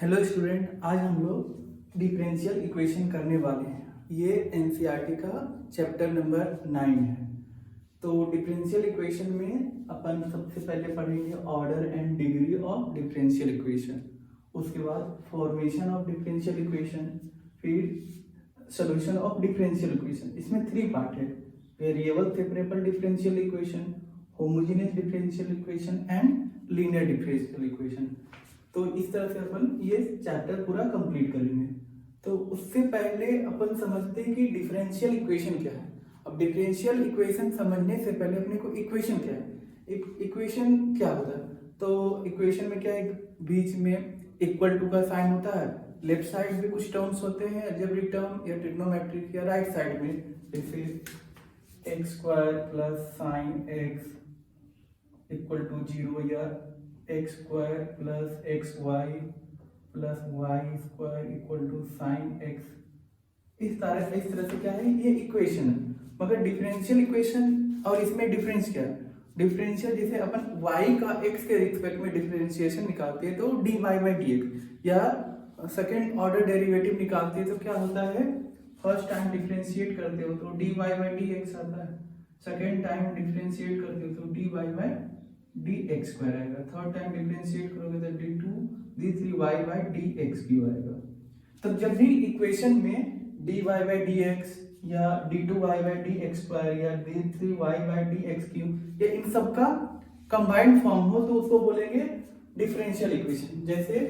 Hello student, आज हम लोग डिफरेंशियल इक्वेशन करने वाले हैं। ये एनसीईआरटी का चैप्टर नंबर 9 है। तो डिफरेंशियल इक्वेशन में अपन सबसे पहले पढ़ेंगे order and degree of differential equation, उसके बाद फॉर्मेशन ऑफ डिफरेंशियल इक्वेशन, फिर सॉल्यूशन ऑफ डिफरेंशियल इक्वेशन। इसमें 3 पार्ट है: variable separable differential equation, homogeneous differential equation and linear differential equation. तो इस तरह से अपन ये चैप्टर पूरा कंप्लीट करेंगे। तो उससे पहले अपन समझते हैं कि डिफरेंशियल इक्वेशन क्या है। अब डिफरेंशियल इक्वेशन समझने से पहले अपने को इक्वेशन क्या है, इक्वेशन क्या होता है। तो इक्वेशन में क्या है, बीच में इक्वल टू का साइन होता है, लेफ्ट साइड में कुछ टर्म्स होते हैं अलजेब्रिक टर्म या ट्रिग्नोमेट्रिक, या राइट साइड में जैसे x square plus sine x equal to 0 या x square plus x y plus y square equal to sine x. इस तरह से क्या है, ये इक्वेशन है। मगर डिफरेंशियल इक्वेशन और इसमें डिफरेंस क्या है, डिफरेंशियल जैसे अपन y का x के रिस्पेक्ट में डिफरेंशिएशन निकालते हैं तो dy बाई डी एक्स, या सेकेंड ऑर्डर डेरिवेटिव निकालते हैं तो क्या होता है, फर्स्ट टाइम डिफरेंशिएट करते हो तो dy बाई डी एक्स आता है, सेकेंड टाइम डिफरेंशिएट करते हो तो dy by D x square आएगा, थर्ड टाइम डिफरेंशिएट करोगे तो d3 y by D x Q आएगा। तब जब भी इक्वेशन में dy बाई डी एक्स या d2 y by D x square या d3 y by D x Q, या इन सब का कंबाइंड फॉर्म हो तो उसको बोलेंगे डिफरेंशियल इक्वेशन। जैसे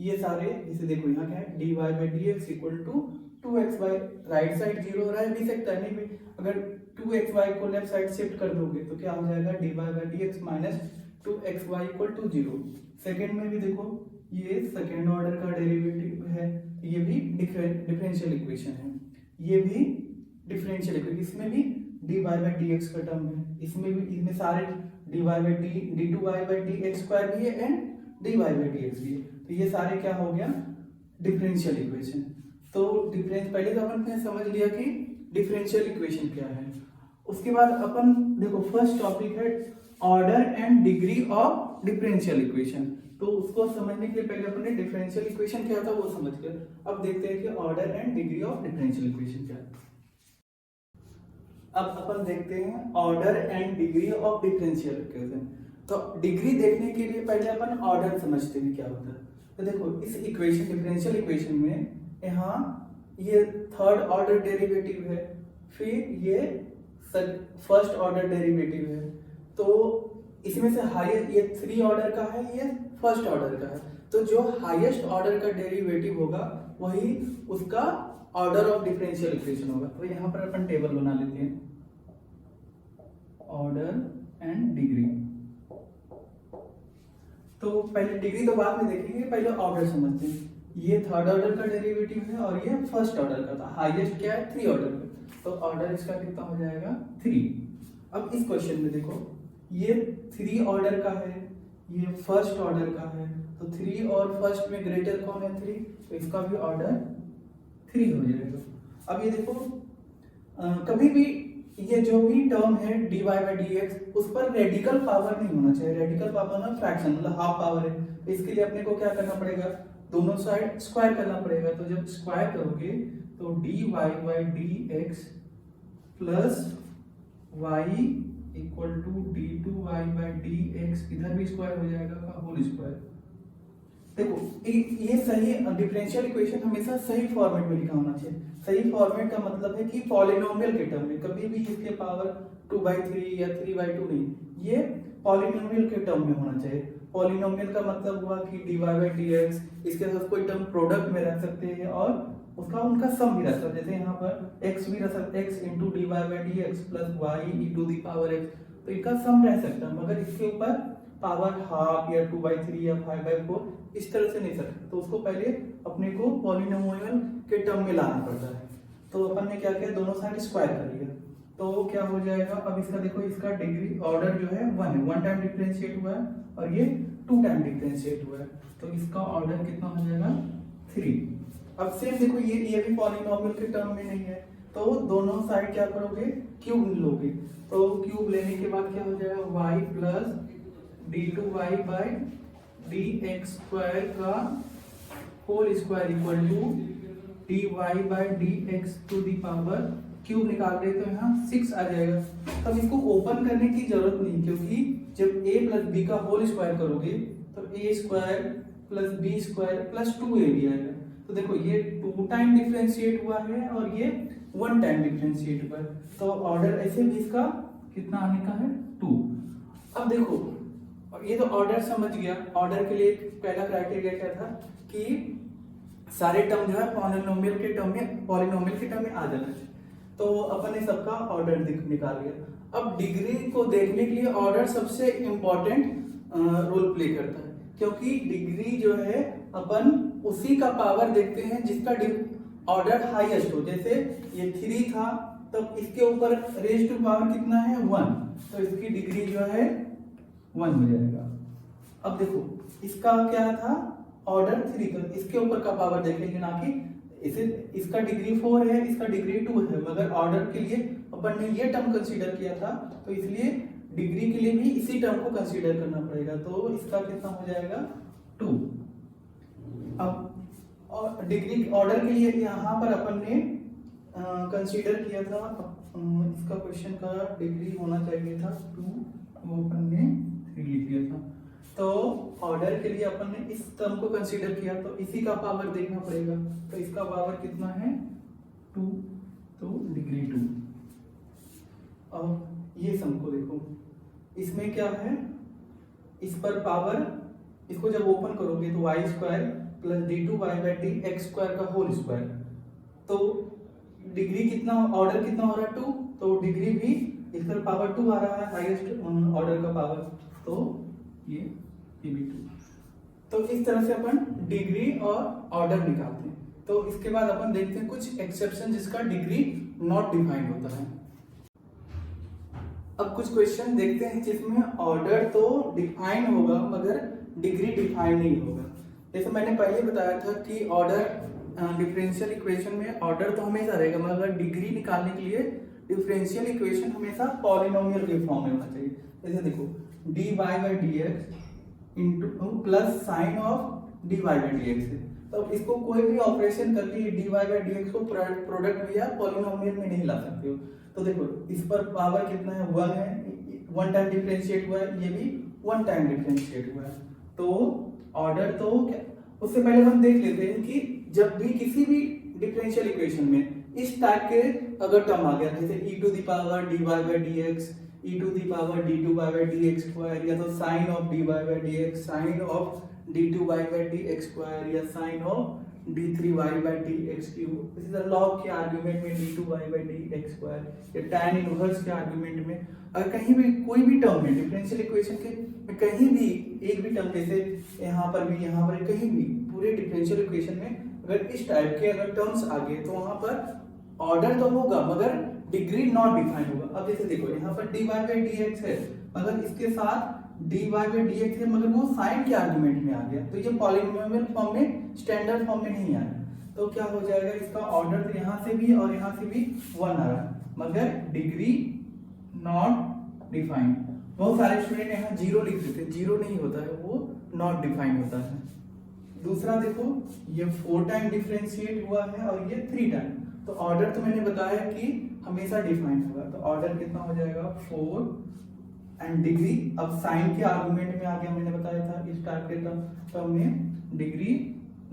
ये सारे, जैसे देखो यहाँ क्या है, dy by D x equal to 2x y, right side 0 हो रहा है, भी सकता है नहीं भी, अगर 2xy को लेफ्ट साइड शिफ्ट कर दोगे तो क्या हो जाएगा, dy by D x minus 2xy equal to 0। Second में भी देखो, ये सेकेंड ऑर्डर का डेरिवेटिव है, ये भी डिफरेंशियल इक्वेशन है, ये भी डिफरेंशियल इक्वेशन, इसमें भी dy बाई डी एक्स का टर्म है, इसमें भी, इसमें सारे dy by d2 y by D x square भी है and dy by D x भी है। तो ये सारे क्या हो गया, डिफरेंशियल इक्वेशन। तो डिफरेंस पहले तो अपन ने समझ लिया कि डिफरेंशियल इक्वेशन क्या है। उसके बाद अपन देखो फर्स्ट टॉपिक है order and degree of differential equation. तो उसको समझने के लिए पहले अपन ने डिफरेंशियल इक्वेशन क्या था वो समझ लिया। अब देखते हैं कि order and degree of differential equation क्या है। अब अपन देखते हैं order and degree of differential equation. तो डिग्री देखने के लिए पहले अपन ऑर्डर समझते हैं क्या होता है। तो देखो इस इक्वेशन, डिफरेंशियल इक्वेशन में यहाँ ये थर्ड ऑर्डर डेरिवेटिव है, फिर ये फर्स्ट ऑर्डर डेरिवेटिव है, तो इसमें से हाईएस्ट, ये 3 ऑर्डर का है, ये फर्स्ट ऑर्डर का है। तो जो हाईएस्ट ऑर्डर का डेरिवेटिव होगा वही उसका ऑर्डर ऑफ डिफरेंशियल इक्वेशन होगा। तो यहाँ पर अपन टेबल बना लेते हैं, ऑर्डर एंड डिग्री। तो पहले डिग्री तो बाद में देखेंगे, पहले ऑर्डर समझते हैं। ये थर्ड ऑर्डर का डेरिवेटिव है और ये फर्स्ट ऑर्डर का था, हाईएस्ट क्या है 3 ऑर्डर का, तो ऑर्डर इसका कितना हो जाएगा 3। अब इस क्वेश्चन में देखो, ये 3 ऑर्डर का है, ये फर्स्ट ऑर्डर का है, तो 3 और फर्स्ट में ग्रेटर कौन है 3, तो इसका भी ऑर्डर 3 हो जाएगा। अब ये देखो कभी भी ये जो भी टर्म है dy बाई डी एक्स, उस पर रेडिकल पावर नहीं होना चाहिए। रेडिकल पावर ना फ्रैक्शन, मतलब हाफ पावर है, तो इसके लिए अपने को क्या करना पड़ेगा, दोनों साइड स्क्वायर करना पड़ेगा। तो जब स्क्वायर करोगे तो dy by D x plus y equal to d2 y by D x, इधर भी स्क्वायर हो जाएगा का होल स्क्वायर। देखो ये सही डिफरेंशियल इक्वेशन हमेशा सही फॉर्मेट में लिखा होना चाहिए। सही फॉर्मेट का मतलब है कि पॉलिनोमियल के टर्म में, कभी भी इसके पावर 2/3 या 3/2 नहीं, ये पॉलिनोमियल के टर्म में होना चाहिए। पॉलिनोमियल का मतलब हुआ कि dy बाई डी एक्स, इसके साथ कोई टर्म प्रोडक्ट में रख सकते हैं और उसका उनका सम भी रख सकते हैं। जैसे यहाँ पर x भी रख सकते हैं, x into dy by D x plus y e to the power x, तो इनका सम रह सकता है, मगर इसके ऊपर पावर हाफ या 2/3 या 5/4 इस तरह से नहीं सकते। तो उसको पहले अपने को पॉलिनोमियल के टर्म में लाना पड़ता है। तो अपन ने क्या किया, दोनों साइड स्क्वायर कर लिया, तो क्या हो जाएगा, अब इसका देखो, इसका डिग्री ऑर्डर जो है 1 है, 1 टाइम डिफरेंशिएट हुआ है और ये 2 टाइम डिफरेंशिएट हुआ है, तो इसका ऑर्डर कितना हो जाएगा 3। अब सेम देखो, ये भी पॉलिनोमियल के टर्म में नहीं है, तो दोनों साइड क्या करोगे, क्यूब लोगे, तो क्यूब लेने के बाद क्या हो जाएगा, y plus d2 y by D x square का whole square equal to dy by D X to the power cube निकाल रहे तो यहाँ 6 आ जाएगा। तब इसको ओपन करने की जरूरत नहीं, क्योंकि जब a प्लस बी का होल स्क्वायर करोगे तो a square plus b square plus 2ab आएगा। तो देखो ये 2 टाइम डिफरेंशिएट हुआ है और ये 1 टाइम डिफरेंशिएट हुआ है, तो ऑर्डर ऐसे भी इसका कितना आने का है 2। अब देखो ये तो ऑर्डर समझ गया। ऑर्डर के लिए पहला क्राइटेरिया क्या था कि सारे टर्म जो है पॉलिनोमियल के टर्म में आ जाना चाहिए। तो अपन ने सबका ऑर्डर निकाल लिया। अब डिग्री को देखने के लिए ऑर्डर सबसे इंपॉर्टेंट रोल प्ले करता है, क्योंकि डिग्री जो है अपन उसी का पावर देखते हैं जिसका ऑर्डर हाईएस्ट हो। जैसे ये 3 था तब इसके ऊपर रेज टू पावर कितना है 1, तो इसकी डिग्री जो है 1 हो जाएगा। अब देखो इसका क्या था ऑर्डर 3, तो इसके ऊपर का पावर देखेंगे ना कि इसे इसका डिग्री 4 है, इसका डिग्री 2 है, मगर ऑर्डर के लिए अपन ने ये टर्म कंसीडर किया था, तो इसलिए डिग्री के लिए भी इसी टर्म को कंसीडर करना पड़ेगा। तो इसका कितना हो जाएगा 2। अब और डिग्री ऑर्डर के लिए यहाँ पर अपन ने कंसीडर किया था, इसका क्वेश्चन का डिग्री होना चाहिए था 2, वो अपन ने 3 लिख दिया था। तो ऑर्डर के लिए अपन ने इस टर्म को कंसीडर किया, तो इसी का पावर देखना पड़ेगा। तो इसका पावर कितना है 2, तो डिग्री 2। अब ये सम को देखो, इसमें क्या है, इस पर पावर, इसको जब ओपन करोगे तो y square plus d two y by D x square का होल स्क्वायर, तो डिग्री कितना, ऑर्डर कितना हो रहा है 2, तो डिग्री भी इस पर पावर 2 आ रहा है, हाईएस्ट ऑर्डर का पावर, तो ये भी 2। तो इस तरह से अपन डिग्री और ऑर्डर निकालते हैं। तो इसके बाद अपन देखते हैं कुछ एक्सेप्शन जिसका डिग्री नॉट डिफाइंड होता है। अब कुछ क्वेश्चन देखते हैं जिसमें ऑर्डर तो डिफाइन होगा मगर डिग्री डिफाइन नहीं होगा। जैसे मैंने पहले बताया था कि ऑर्डर डिफरेंशियल इक्वेशन में ऑर्डर तो हमेशा रहेगा, मगर डिग्री निकालने के लिए डिफरेंशियल इक्वेशन हमेशा पॉलिनोमियल के फॉर्म में होना चाहिए। जैसे देखो dy by D x into plus sign of dy by D x है, तो इसको कोई भी ऑपरेशन करके dy बाई डी एक्स को प्रोडक्ट में या पॉलिनोमियल में नहीं ला सकते हो। तो देखो इस पर पावर कितना है 1 है, 1 टाइम डिफरेंशिएट हुआ है, ये भी 1 टाइम डिफरेंशिएट हुआ है। तो ऑर्डर तो क्या, उससे पहले हम देख लेते हैं कि जब भी किसी भी डिफरेंशियल इक्वेशन में इस टाइप के अगर टर्म आ गया, जैसे e to the power dy by D X, e to the power d2 by D x square, या तो sine of dy by D X, sine of d2 by D x square, या sine of d3 y by D X cube. इसी तरह log के argument में d2 y by D x square, या tan inverse के argument में अगर कहीं भी कोई भी टर्म है डिफरेंशियल इक्वेशन के में, कहीं भी एक भी टर्म, जैसे यहाँ पर भी, यहाँ पर कहीं भी पूरे डिफरेंशियल इक्वेशन में अगर इस टाइप के अगर टर्म्स आ गए तो वहां पर ऑर्डर तो होगा मगर डिग्री नॉट डिफाइन होगा। अब जैसे देखो यहाँ पर dy बाई डी एक्स है, मगर इसके साथ dy बाई डी एक्स है, मगर वो साइन के आर्गुमेंट में आ गया, तो ये पॉलिनोमियल फॉर्म में, स्टैंडर्ड फॉर्म में नहीं आया। तो क्या हो जाएगा, इसका ऑर्डर यहाँ से भी और यहाँ से भी 1 आ रहा है, मगर डिग्री नॉट डिफाइंड। बहुत सारे स्टूडेंट यहाँ 0 लिख देते हैं, 0 नहीं होता है, वो नॉट डिफाइंड होता है। दूसरा देखो ये 4 टाइम डिफरेंशिएट हुआ है और ये 3 टाइम, तो ऑर्डर तो मैंने बताया कि हमेशा डिफाइन होगा, तो ऑर्डर कितना हो जाएगा 4 एंड डिग्री, अब साइन के आर्गुमेंट में आ गया, मैंने बताया था इस टाइप के टर्म में डिग्री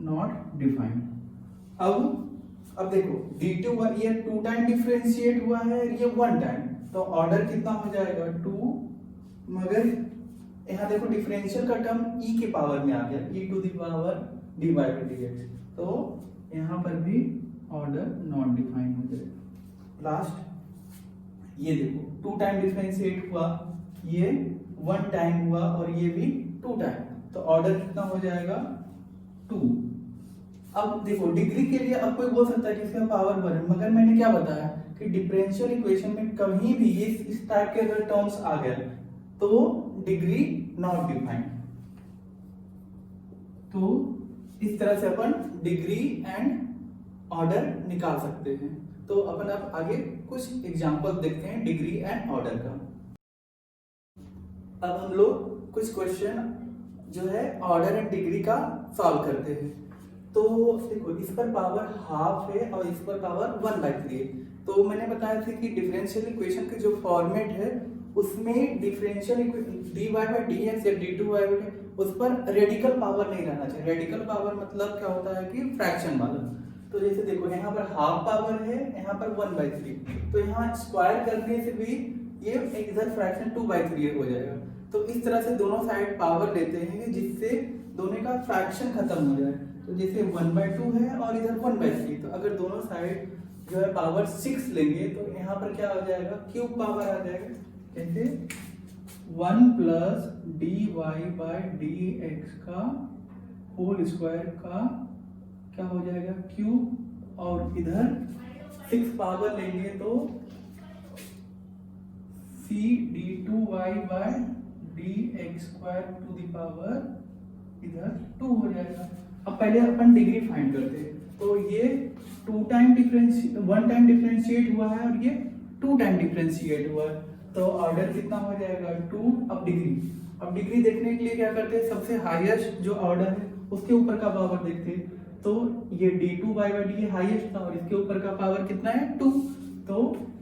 नॉट डिफाइंड। अब देखो d2 ये 2 टाइम डिफरेंशिएट हुआ है, ये 1 टाइम, तो ऑर्डर कितना हो जाएगा 2, मगर यहाँ देखो डिफरेंशियल का टर्म e के पावर में आ गया, e to the power dy by D x, तो यहाँ पर भी ऑर्डर नॉट डिफाइन हो जाएगा। लास्ट ये देखो 2 टाइम डिफरेंशिएट हुआ, ये 1 टाइम हुआ और ये भी 2 टाइम, तो ऑर्डर कितना हो जाएगा 2। अब देखो डिग्री के लिए अब कोई बोल सकता है कि इसका पावर 1 है, मगर मैंने क्या बताया कि डिफरेंशियल इक्वेशन में कहीं भी ये इस टाइप के अगर टर्म्स आ गए तो डिग्री नॉट डिफाइंड। तो इस तरह से अपन डिग्री एंड ऑर्डर निकाल सकते हैं। तो अपन अब आगे कुछ एग्जांपल देखते हैं डिग्री एंड ऑर्डर का। अब हम लोग कुछ क्वेश्चन जो है ऑर्डर एंड डिग्री का सॉल्व करते हैं। तो देखो इस पर पावर हाफ है और इस पर पावर 1/3 है। तो मैंने बताया था कि डिफरेंशियल इक्वेशन के जो फॉर्मेट है उसमें डिफरेंशियल dy बाई dx या d2 बाई उस पर रेडिकल पावर नहीं रहना चाहिए। रेडिकल पावर मतलब क्या होता है कि फ्रैक्शन वाला। तो जैसे देखो यहाँ पर हाफ पावर है, यहाँ पर 1/3, तो यहाँ स्क्वायर करने से भी ये इधर फ्रैक्शन 2/3 हो जाएगा। तो इस तरह से दोनों साइड पावर लेते हैं जिससे दोनों का फ्रैक्शन खत्म हो जाए। तो जैसे 1/2 है और इधर 1/3, तो अगर दोनों साइड जो है पावर 6 लेंगे तो यहाँ पर क्या आ जाएगा, क्यूब पावर आ जाएगा। जैसे 1 प्लस dy बाई dx का होल स्क्वायर का क्या हो जाएगा क्यूब, और इधर 6 पावर लेंगे तो c d2y by dx square to the power इधर 2 हो जाएगा। अब पहले अपन डिग्री फाइंड करते हैं। तो ये 1 टाइम डिफरेंशिएट हुआ है और ये 2 टाइम डिफरेंशिएट हुआ है, तो ऑर्डर कितना हो जाएगा 2। अब डिग्री देखने के लिए क्या करते हैं, सबसे हाईएस्ट जो ऑर्डर है उसके ऊपर का पावर देखते हैं। तो ये d2 बाई डी हाईएस्ट था और इसके ऊपर का पावर कितना है 2, तो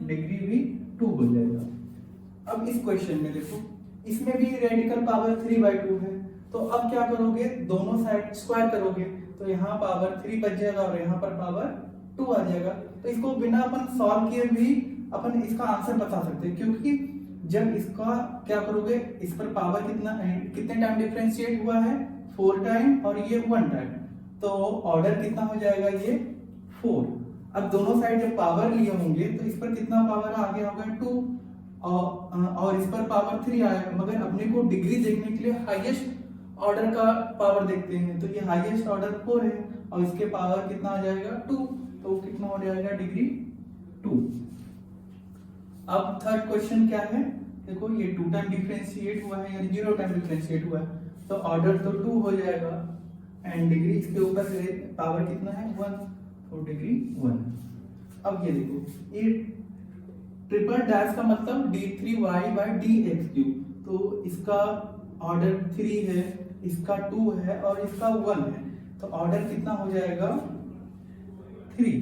डिग्री भी 2 बन जाएगा। अब इस क्वेश्चन में देखो, इसमें भी रेडिकल पावर 3/2 है। तो अब क्या करोगे, दोनों साइड स्क्वायर करोगे तो यहाँ पावर 3 बच जाएगा और यहाँ पर पावर 2 आ जाएगा। तो इसको बिना अपन सॉल्व किए भी अपन इसका आंसर बता सकते हैं, क्योंकि जब इसका क्या करोगे, इस पर पावर कितने टाइम डिफरेंशिएट हुआ है 4 टाइम और ये 1 टाइम, तो ऑर्डर कितना हो जाएगा ये 4। अब दोनों साइड जब पावर लिए होंगे तो इस पर कितना पावर आ गया होगा 2 और इस पर पावर 3 आएगा, मगर अपने को डिग्री देखने के लिए हाईएस्ट ऑर्डर का पावर देखते हैं। तो ये हाईएस्ट ऑर्डर 4 है और इसके पावर कितना आ जाएगा 2, तो कितना हो जाएगा डिग्री 2। अब थर्ड क्वेश्चन क्या है, देखो ये 2 टाइम डिफरेंशिएट हुआ है यानी 0 टाइम डिफरेंशिएट हुआ है, तो ऑर्डर तो 2 हो जाएगा एंड डिग्री इसके ऊपर से पावर कितना है 1, तो डिग्री 1। अब ये देखो, ये ट्रिपल डैश का मतलब d3y बाई dx क्यूब, तो इसका ऑर्डर 3 है, इसका 2 है और इसका 1 है, तो ऑर्डर कितना हो जाएगा 3।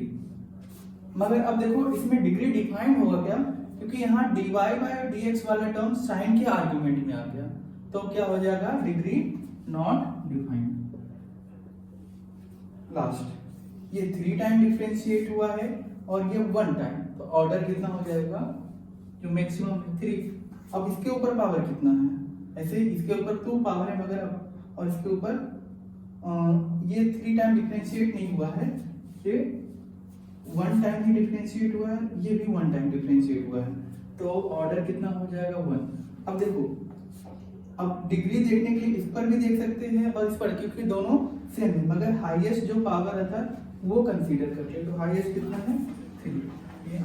मगर अब देखो इसमें डिग्री डिफाइन होगा क्या, क्योंकि यहाँ dy बाई dx वाला टर्म साइन के आर्गुमेंट में आ गया, तो क्या हो जाएगा डिग्री नॉट डिफाइंड। लास्ट, ये 3 टाइम डिफरेंशिएट हुआ है और ये 1 टाइम, तो ऑर्डर कितना हो जाएगा, जो मैक्सिमम है 3। अब इसके ऊपर पावर कितना है, ऐसे इसके ऊपर 2 पावर है मगर अब, और इसके ऊपर ये 3 टाइम डिफरेंशिएट नहीं हुआ है, ये 1 टाइम ही डिफरेंशिएट हुआ है, ये भी 1 टाइम डिफरेंशिएट हुआ है, तो ऑर्डर कितना हो जाएगा 1। अब देखो, अब डिग्री देखने के लिए इस पर भी देख सकते हैं और इस पर, क्योंकि दोनों सेम है, मगर हाईएस्ट जो पावर रहता है वो कंसीडर करते हैं। तो हाईएस्ट कितना है 3, ये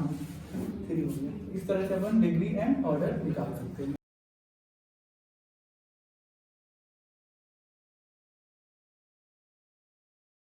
3 हो गया। इस तरह से अपन डिग्री एंड ऑर्डर निकाल सकते हैं।